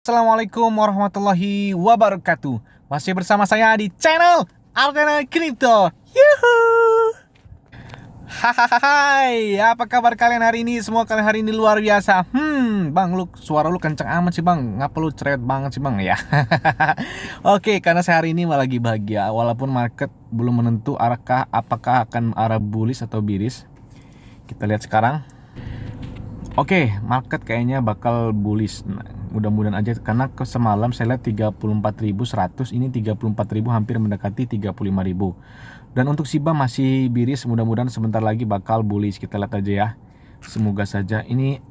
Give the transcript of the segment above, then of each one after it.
Assalamualaikum warahmatullahi wabarakatuh. Masih bersama saya di channel Artena Crypto. Yuhuu. Hahaha, apa kabar kalian hari ini? Semua kalian hari ini luar biasa. Bang, suara lu kenceng amat sih bang. Ngapa lu cerewet banget sih bang ya? Oke, karena saya hari ini lagi bahagia. Walaupun market belum menentu apakah akan arah bullish atau bearish. Kita lihat sekarang. Oke, market kayaknya bakal bullish. Mudah-mudahan aja, karena semalam saya lihat 34.100, ini 34.000, hampir mendekati 35.000. Dan untuk Shiba masih bearish, mudah-mudahan sebentar lagi bakal bullish. Kita lihat aja ya. Semoga saja. Ini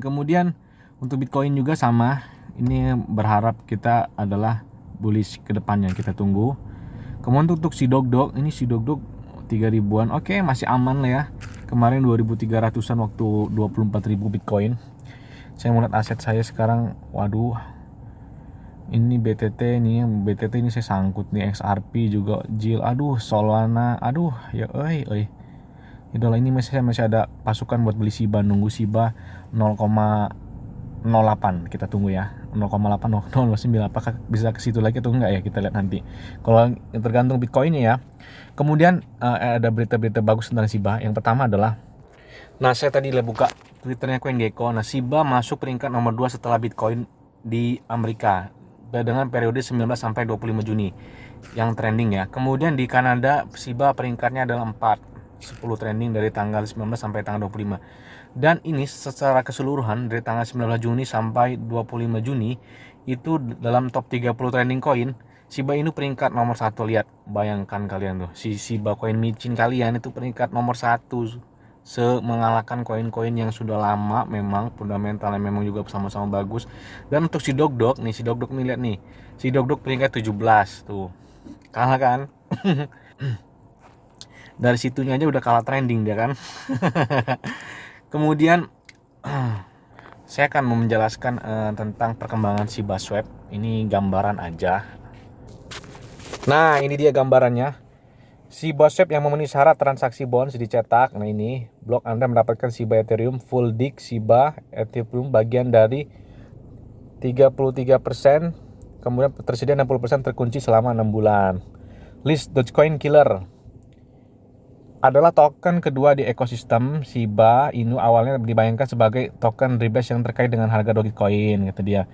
kemudian untuk Bitcoin juga sama. Ini berharap kita adalah bullish ke depannya. Kita tunggu. Kemudian untuk si Dog, ini si Dog 3.000-an. Oke, masih aman lah ya. Kemarin 2.300-an waktu 24.000 Bitcoin. Saya melihat aset saya sekarang, waduh, ini BTT ini saya sangkut nih, XRP juga, JIL, aduh, Solana, aduh, ya itulah, ini masih ada pasukan buat beli Shiba, nunggu Shiba 0,08, kita tunggu ya, 0,8, 0,09, apakah bisa ke situ lagi atau enggak ya, kita lihat nanti. Kalau tergantung Bitcoinnya ya. Kemudian ada berita-berita bagus tentang Shiba. Yang pertama adalah, nah saya tadi buka Twitternya CoinGecko. Nah, Shiba masuk peringkat nomor 2 setelah Bitcoin di Amerika dengan periode 19 sampai 25 Juni yang trending ya. Kemudian di Kanada Shiba peringkatnya adalah 4, 10 trending dari tanggal 19 sampai tanggal 25. Dan ini secara keseluruhan dari tanggal 19 Juni sampai 25 Juni itu dalam top 30 trending coin, Shiba ini peringkat nomor 1. Lihat, bayangkan kalian tuh, si Shiba coin micin kalian itu peringkat nomor 1, mengalahkan koin-koin yang sudah lama, memang fundamentalnya memang juga sama-sama bagus. Dan untuk si Dog nih, lihat nih, si Dog peringkat 17 tuh, kalah kan? Dari situnya aja udah kalah trending dia kan. Kemudian saya akan menjelaskan tentang perkembangan Shiba Swap. Ini gambaran aja. Nah, ini dia gambarannya. Shiba Swap yang memenuhi syarat transaksi bonds dicetak. Nah, ini blok Anda mendapatkan Shiba Ethereum full dig Shiba Ethereum bagian dari 33%, kemudian tersedia 60% terkunci selama 6 bulan. List Dogecoin Killer adalah token kedua di ekosistem Shiba Inu. Awalnya dibayangkan sebagai token rebase yang terkait dengan harga Dogecoin, kata dia.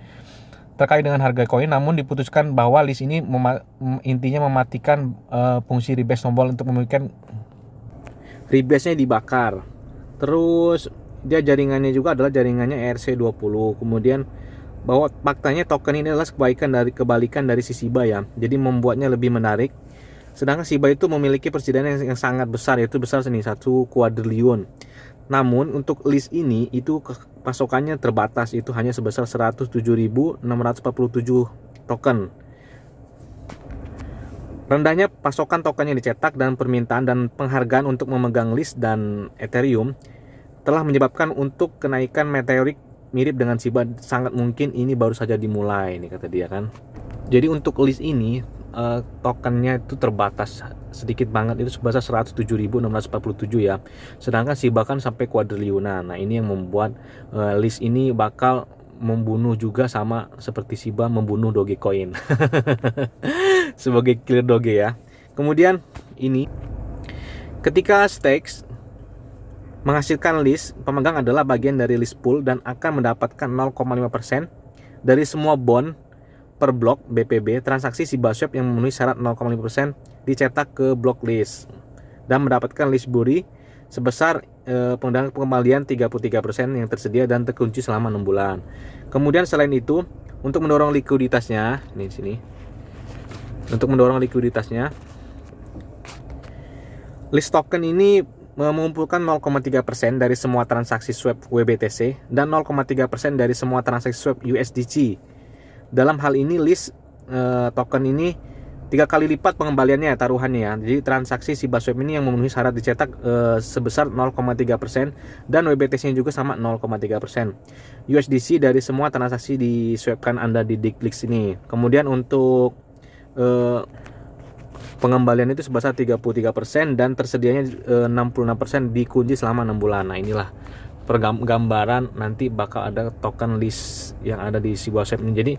Terkait dengan harga koin, namun diputuskan bahwa list ini intinya mematikan fungsi rebase tombol untuk memungkinkan rebase-nya dibakar. Terus dia jaringannya juga adalah jaringannya ERC20. Kemudian bahwa faktanya token ini adalah kebalikan dari si Shiba ya. Jadi membuatnya lebih menarik. Sedangkan Shiba itu memiliki persediaan yang sangat besar, yaitu besar 1 kuadriliun. Namun untuk list ini itu pasokannya terbatas, itu hanya sebesar 107.647 token. Rendahnya pasokan token yang dicetak dan permintaan dan penghargaan untuk memegang list dan Ethereum telah menyebabkan untuk kenaikan meteorik mirip dengan Shiba. Sangat mungkin ini baru saja dimulai, ini kata dia kan. Jadi untuk list ini tokennya itu terbatas sedikit banget, itu sebesar 107.647 ya. Sedangkan Shiba kan sampai kuadriliunan. Nah, ini yang membuat list ini bakal membunuh juga, sama seperti Shiba membunuh Dogecoin. Sebagai killer Doge ya. Kemudian ini ketika stakes menghasilkan list, pemegang adalah bagian dari list pool dan akan mendapatkan 0,5% dari semua bond per blok BPB. Transaksi Shiba Swap yang memenuhi syarat 0,5% dicetak ke blok list dan mendapatkan list buri sebesar pengembalian 33% yang tersedia dan terkunci selama 6 bulan. Kemudian selain itu, untuk mendorong likuiditasnya, ini sini. Untuk mendorong likuiditasnya, list token ini mengumpulkan 0,3% dari semua transaksi swap WBTC dan 0,3% dari semua transaksi swap USDC. Dalam hal ini list token ini 3 kali lipat pengembaliannya taruhannya ya. Jadi transaksi Shiba Swap ini yang memenuhi syarat dicetak sebesar 0,3% dan WBTC-nya juga sama 0,3%. USDC dari semua transaksi diswapkan Anda di Diglix ini. Kemudian untuk pengembalian itu sebesar 33% dan tersedianya 66% dikunci selama 6 bulan. Nah, inilah gambaran nanti bakal ada token list yang ada di Shiba Swap ini. Jadi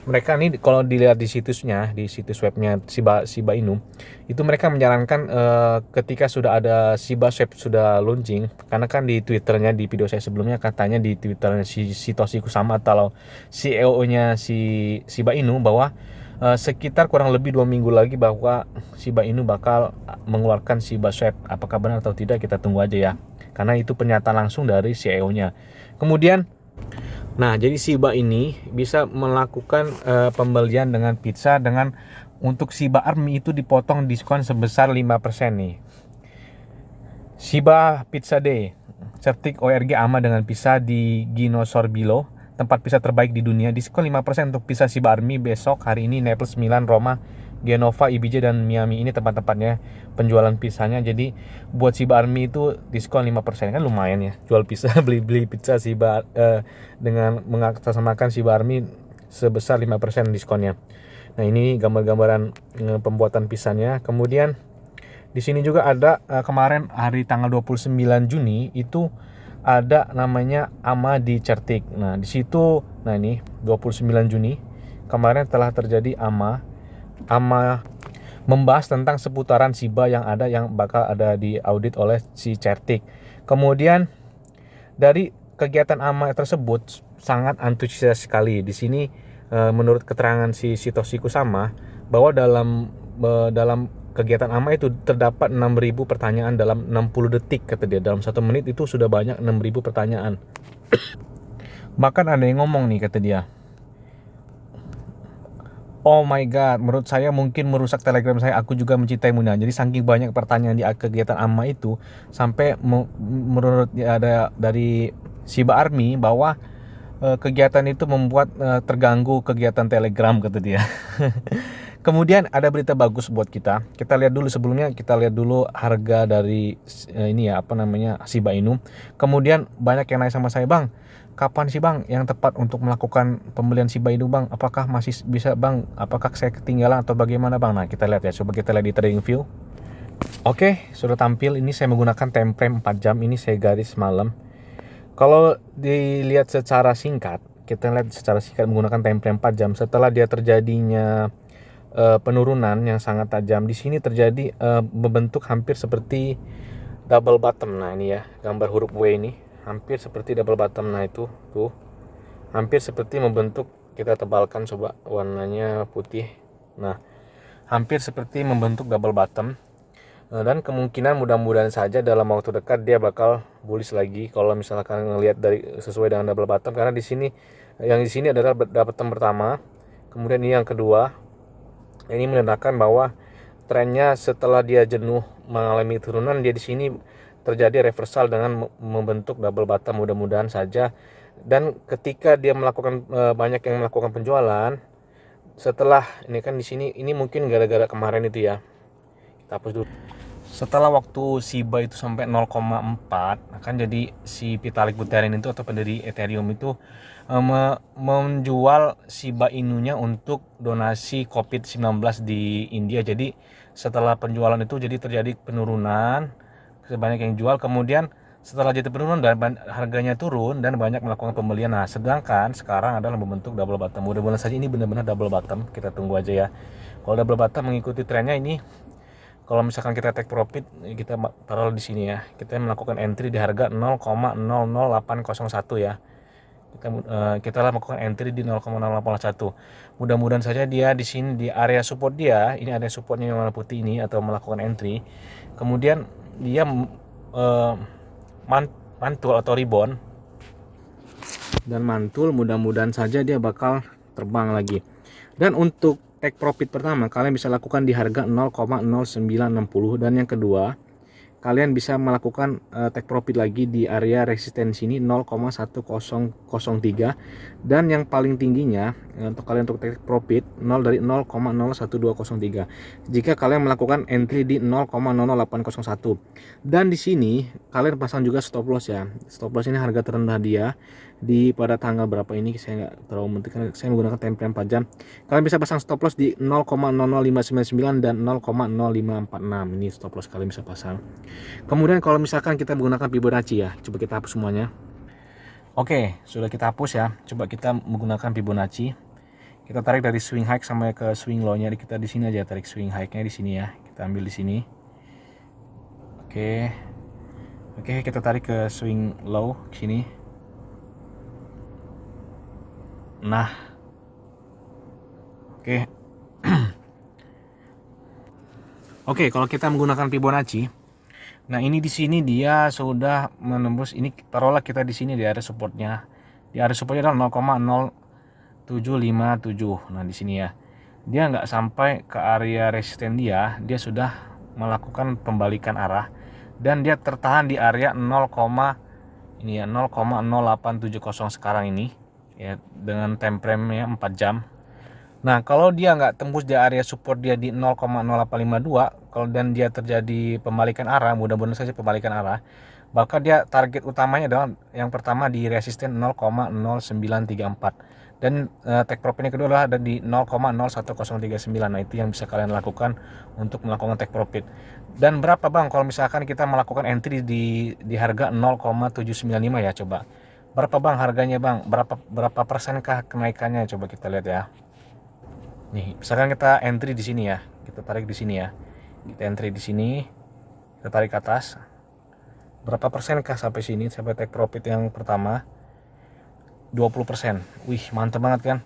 mereka nih kalau dilihat di situsnya, di situs webnya Shiba Inu, itu mereka menyarankan ketika sudah ada Shiba Swap sudah launching, karena kan di Twitternya, di video saya sebelumnya katanya di Twitternya si Satoshi Kusama atau CEO-nya si Shiba Inu bahwa sekitar kurang lebih 2 minggu lagi bahwa Shiba Inu bakal mengeluarkan Shiba Swap. Apakah benar atau tidak kita tunggu aja ya, karena itu pernyataan langsung dari CEO-nya. Kemudian, nah jadi Shiba ini bisa melakukan pembelian dengan pizza dengan untuk Shiba Army itu dipotong diskon sebesar 5% nih. Shiba Pizza Day, Certik ORG AMA dengan pizza di Gino Sorbilo, tempat pizza terbaik di dunia, diskon 5% untuk pizza Shiba Army besok hari ini Naples, Milan, Roma, Genova, Ibiza, dan Miami. Ini tempat-tempatnya penjualan pizzanya. Jadi buat Shiba Army itu diskon 5%, kan lumayan ya, jual pizza beli pizza Shiba dengan mengatasnamakan Shiba Army sebesar 5% diskonnya. Nah ini gambar-gambaran pembuatan pizzanya. Kemudian di sini juga ada kemarin hari tanggal 29 Juni itu ada namanya AMA di Certik. Nah, di situ ini 29 Juni kemarin telah terjadi AMA membahas tentang seputaran Shiba yang bakal ada di audit oleh si Certik. Kemudian dari kegiatan AMA tersebut sangat antusias sekali. Di sini menurut keterangan si Satoshi Kusama bahwa dalam kegiatan AMA itu terdapat 6.000 pertanyaan dalam 60 detik, kata dia. Dalam 1 menit itu sudah banyak 6.000 pertanyaan. Bahkan ada yang ngomong nih, kata dia, oh my god, menurut saya mungkin merusak Telegram saya, aku juga mencintai Muna. Jadi saking banyak pertanyaan di kegiatan AMA itu, sampai menurut ada dari Shiba Army bahwa kegiatan itu membuat terganggu kegiatan Telegram, kata dia. Kemudian ada berita bagus buat kita. Kita lihat dulu sebelumnya, kita lihat dulu harga dari Shiba Inu. Kemudian banyak yang nanya sama saya, "Bang, kapan sih Bang yang tepat untuk melakukan pembelian Shiba Inu Bang? Apakah masih bisa Bang? Apakah saya ketinggalan atau bagaimana Bang?" Nah, kita lihat ya. Coba kita lihat di TradingView. Oke, sudah tampil. Ini saya menggunakan time frame 4 jam. Ini saya garis malam. Kalau dilihat secara singkat, kita lihat secara singkat menggunakan time frame 4 jam setelah dia terjadinya penurunan yang sangat tajam. Di sini terjadi membentuk hampir seperti double bottom. Nah, ini ya, gambar huruf W ini hampir seperti double bottom. Nah, itu tuh hampir seperti membentuk, kita tebalkan coba warnanya putih. Nah, hampir seperti membentuk double bottom. Dan kemungkinan mudah-mudahan saja dalam waktu dekat dia bakal bullish lagi kalau misalkan ngelihat dari sesuai dengan double bottom, karena di sini adalah double bottom pertama, kemudian ini yang kedua. Ini menandakan bahwa trennya setelah dia jenuh mengalami turunan, dia di sini terjadi reversal dengan membentuk double bottom, mudah-mudahan saja. Dan ketika dia melakukan banyak yang melakukan penjualan setelah ini, kan di sini ini mungkin gara-gara kemarin itu ya. Kita hapus dulu. Setelah waktu Shiba itu sampai 0,4, kan jadi si Vitalik Buterin itu atau pendiri Ethereum itu menjual Shiba Inunya untuk donasi COVID-19 di India. Jadi setelah penjualan itu jadi terjadi penurunan, sebanyak yang jual. Kemudian setelah jadi penurunan dan harganya turun dan banyak melakukan pembelian. Nah, sedangkan sekarang adalah membentuk double bottom. Mudah-mudahan saja ini benar-benar double bottom. Kita tunggu aja ya. Kalau double bottom mengikuti trennya ini, kalau misalkan kita take profit, kita taruh di sini ya. Kita melakukan entry di harga 0,00801 ya. Kita lakukan entry di 0,081. Mudah-mudahan saja dia di sini di area support dia, ini area supportnya yang warna putih ini, atau melakukan entry. Kemudian dia mantul atau rebound, dan mantul, mudah-mudahan saja dia bakal terbang lagi. Dan untuk take profit pertama kalian bisa lakukan di harga 0,0960, dan yang kedua kalian bisa melakukan take profit lagi di area resistensi ini 0,1003, dan yang paling tingginya untuk kalian untuk take profit dari 0,01203 jika kalian melakukan entry di 0,00801. Dan di sini kalian pasang juga stop loss ya. Stop loss ini harga terendah dia di pada tanggal berapa ini saya nggak terlalu penting karena saya menggunakan time frame 4 jam. Kalian bisa pasang stop loss di 0,00599 dan 0,0546. Ini stop loss kalian bisa pasang. Kemudian kalau misalkan kita menggunakan Fibonacci ya, coba kita hapus semuanya. Oke, sudah kita hapus ya. Coba kita menggunakan Fibonacci. Kita tarik dari swing high sampai ke swing low-nya. Kita di sini aja tarik swing high-nya di sini ya. Kita ambil di sini. Oke. Oke, kita tarik ke swing low ke sini. Nah. Oke. Oke, kalau kita menggunakan Fibonacci, nah ini di sini dia sudah menembus ini, taruhlah kita di sini di area supportnya. Di area supportnya adalah 0,0757. Nah di sini ya, dia nggak sampai ke area resisten dia sudah melakukan pembalikan arah dan dia tertahan di area 0,0870 sekarang ini ya, dengan time frame-nya 4 jam. Nah, kalau dia nggak tembus di area support dia di 0,0852, kalau dan dia terjadi pembalikan arah, mudah-mudahan saja pembalikan arah, maka dia target utamanya adalah yang pertama di resisten 0,0934 dan take profit yang kedua adalah ada di 0,01039. Nah, itu yang bisa kalian lakukan untuk melakukan take profit. Dan berapa Bang kalau misalkan kita melakukan entry di harga 0,795 ya, coba. Berapa Bang harganya Bang? Berapa persenkah kenaikannya? Coba kita lihat ya. Nih, misalkan kita entry di sini ya, kita tarik di sini ya, kita entry di sini, kita tarik ke atas. Berapa persen kah sampai sini, sampai take profit yang pertama? 20%. Wih, mantap banget kan?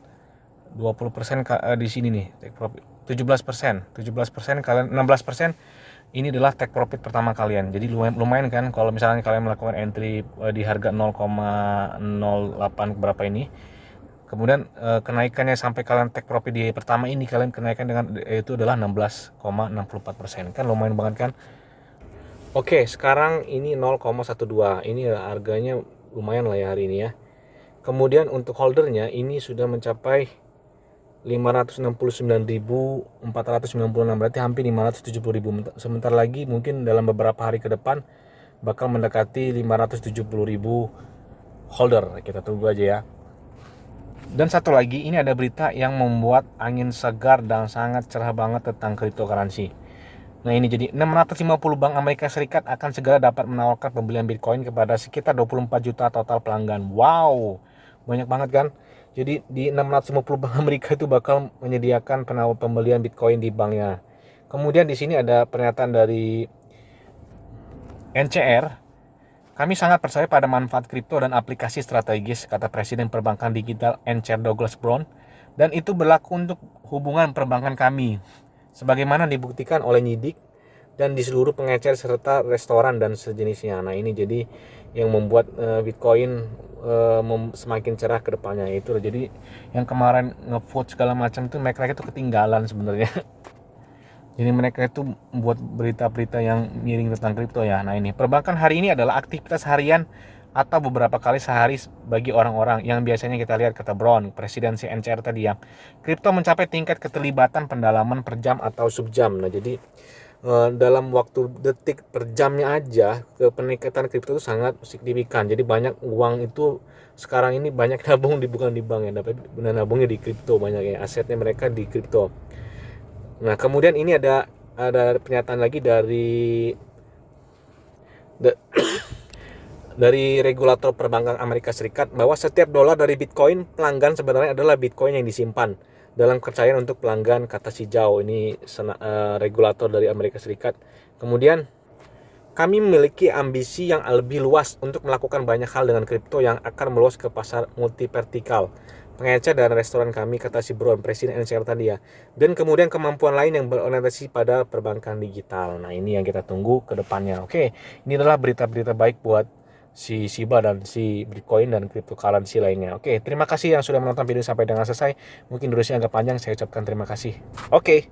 20% di sini nih, take profit. 17%, 17% kalian 16%. Ini adalah take profit pertama kalian. Jadi lumayan kan kalau misalnya kalian melakukan entry di harga 0,08 berapa ini. Kemudian kenaikannya sampai kalian take profit di pertama ini, kalian kenaikan dengan itu adalah 16,64%. Kan lumayan banget kan? Oke, sekarang ini 0,12. Ini harganya lumayan lah ya hari ini ya. Kemudian untuk holdernya ini sudah mencapai 569.496, berarti hampir 570.000. Sebentar lagi mungkin dalam beberapa hari ke depan bakal mendekati 570.000 holder. Kita tunggu aja ya. Dan satu lagi, ini ada berita yang membuat angin segar dan sangat cerah banget tentang cryptocurrency. Nah ini jadi 650 bank Amerika Serikat akan segera dapat menawarkan pembelian Bitcoin kepada sekitar 24 juta total pelanggan. Wow, banyak banget kan? Jadi di 650 bank Amerika itu bakal menyediakan pembelian Bitcoin di banknya. Kemudian di sini ada pernyataan dari NCR. Kami sangat percaya pada manfaat kripto dan aplikasi strategis, kata Presiden Perbankan Digital NCR Douglas Brown, dan itu berlaku untuk hubungan perbankan kami, sebagaimana dibuktikan oleh nyidik dan di seluruh pengecer serta restoran dan sejenisnya. Nah ini jadi yang membuat Bitcoin semakin cerah ke depannya. Itu jadi yang kemarin nge-vote segala macam itu mereka itu ketinggalan sebenarnya. Jadi mereka itu membuat berita-berita yang miring tentang kripto ya. Nah ini, perbankan hari ini adalah aktivitas harian atau beberapa kali sehari bagi orang-orang yang biasanya kita lihat, kata Brown, presiden CNCR tadi ya. Kripto mencapai tingkat keterlibatan pendalaman per jam atau subjam. Nah jadi dalam waktu detik per jamnya aja peningkatan kripto itu sangat signifikan. Jadi banyak uang itu sekarang ini banyak nabung bukan di bank ya, tapi benar nabungnya di kripto, banyak ya asetnya mereka di kripto. Nah, kemudian ini ada pernyataan lagi dari regulator perbankan Amerika Serikat bahwa setiap dolar dari Bitcoin pelanggan sebenarnya adalah Bitcoin yang disimpan dalam kepercayaan untuk pelanggan, kata si Zhao. Ini regulator dari Amerika Serikat. Kemudian kami memiliki ambisi yang lebih luas untuk melakukan banyak hal dengan kripto yang akan meluas ke pasar multi-vertikal, pengecer dan restoran kami, kata si Brown, presiden NCR tadi ya. Dan kemudian kemampuan lain yang berorientasi pada perbankan digital. Nah ini yang kita tunggu ke depannya. Oke, ini adalah berita-berita baik buat si Shiba dan si Bitcoin dan cryptocurrency lainnya. Oke, terima kasih yang sudah menonton video sampai dengan selesai. Mungkin durasinya agak panjang, saya ucapkan terima kasih. Oke.